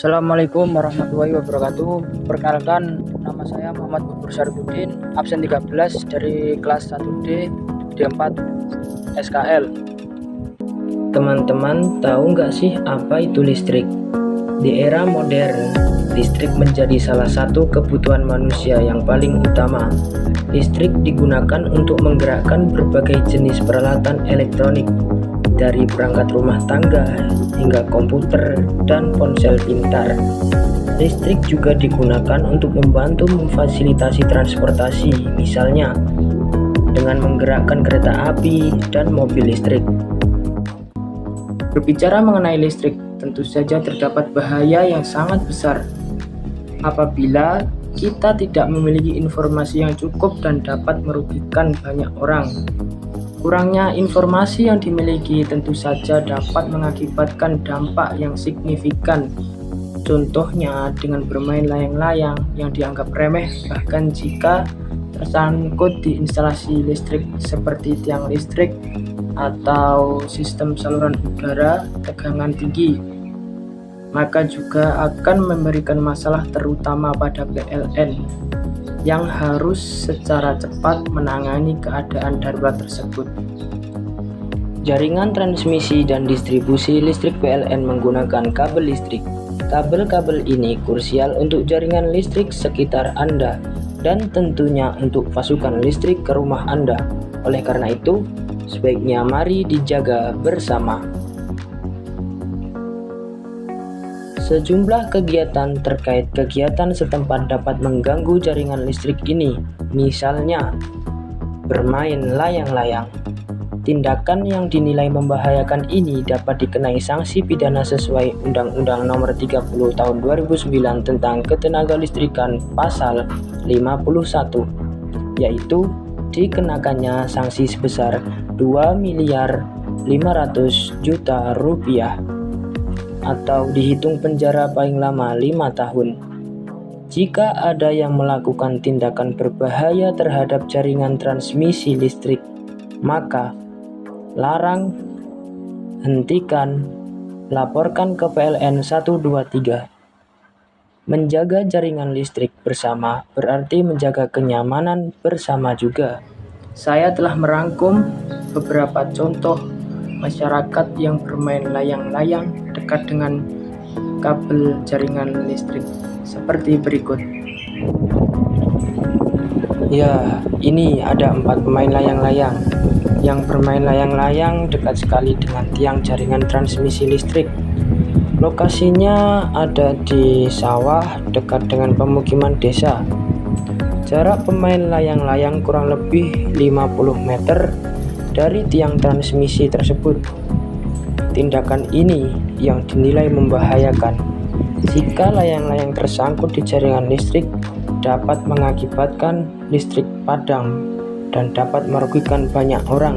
Assalamualaikum warahmatullahi wabarakatuh. Perkenalkan, nama saya Muhammad Bubur Syarifudin, absen 13 dari kelas 1D D4 SKL. Teman-teman tahu nggak sih apa itu listrik? Di era modern, listrik menjadi salah satu kebutuhan manusia yang paling utama. Listrik digunakan untuk menggerakkan berbagai jenis peralatan elektronik, dari perangkat rumah tangga hingga komputer dan ponsel pintar. Listrik juga digunakan untuk membantu memfasilitasi transportasi, misalnya dengan menggerakkan kereta api dan mobil listrik. Berbicara mengenai listrik, tentu saja terdapat bahaya yang sangat besar apabila kita tidak memiliki informasi yang cukup dan dapat merugikan banyak orang. Kurangnya informasi yang dimiliki tentu saja dapat mengakibatkan dampak yang signifikan. Contohnya dengan bermain layang-layang yang dianggap remeh, bahkan jika tersangkut di instalasi listrik seperti tiang listrik atau sistem saluran udara tegangan tinggi, maka juga akan memberikan masalah terutama pada PLN yang harus secara cepat menangani keadaan darurat tersebut. Jaringan transmisi dan distribusi listrik PLN menggunakan kabel listrik. Kabel-kabel ini krusial untuk jaringan listrik sekitar Anda dan tentunya untuk pasukan listrik ke rumah Anda. Oleh karena itu, sebaiknya mari dijaga bersama. Sejumlah kegiatan terkait kegiatan setempat dapat mengganggu jaringan listrik ini, misalnya bermain layang-layang. Tindakan yang dinilai membahayakan ini dapat dikenai sanksi pidana sesuai Undang-Undang Nomor 30 Tahun 2009 tentang Ketenagalistrikan Pasal 51, yaitu dikenakannya sanksi sebesar 2.500.000.000 rupiah atau dihitung penjara paling lama 5 tahun. Jika ada yang melakukan tindakan berbahaya terhadap jaringan transmisi listrik, maka larang, hentikan, laporkan ke PLN 123. Menjaga jaringan listrik bersama berarti menjaga kenyamanan bersama juga. Saya telah merangkum beberapa contoh masyarakat yang bermain layang-layang dekat dengan kabel jaringan listrik seperti berikut. Ya, ini ada 4 pemain layang-layang yang bermain layang-layang dekat sekali dengan tiang jaringan transmisi listrik. Lokasinya ada di sawah dekat dengan pemukiman desa. Jarak pemain layang-layang kurang lebih 50 meter dari tiang transmisi tersebut. Tindakan ini yang dinilai membahayakan. Jika layang-layang tersangkut di jaringan listrik, dapat mengakibatkan listrik padam dan dapat merugikan banyak orang.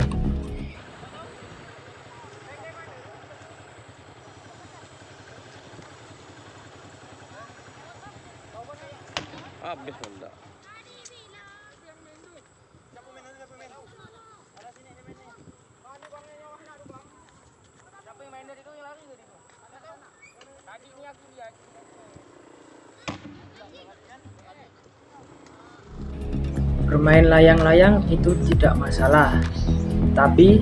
Bermain layang-layang itu tidak masalah, tapi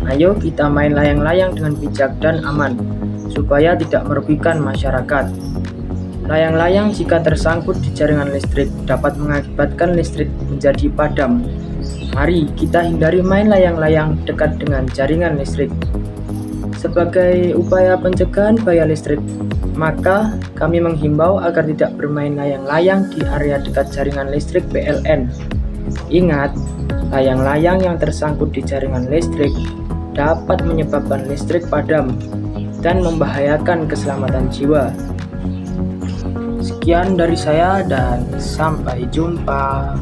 ayo kita main layang-layang dengan bijak dan aman, supaya tidak merugikan masyarakat. Layang-layang jika tersangkut di jaringan listrik dapat mengakibatkan listrik menjadi padam. Mari kita hindari main layang-layang dekat dengan jaringan listrik. Sebagai upaya pencegahan bahaya listrik, maka kami menghimbau agar tidak bermain layang-layang di area dekat jaringan listrik PLN. Ingat, layang-layang yang tersangkut di jaringan listrik dapat menyebabkan listrik padam dan membahayakan keselamatan jiwa. Sekian dari saya dan sampai jumpa.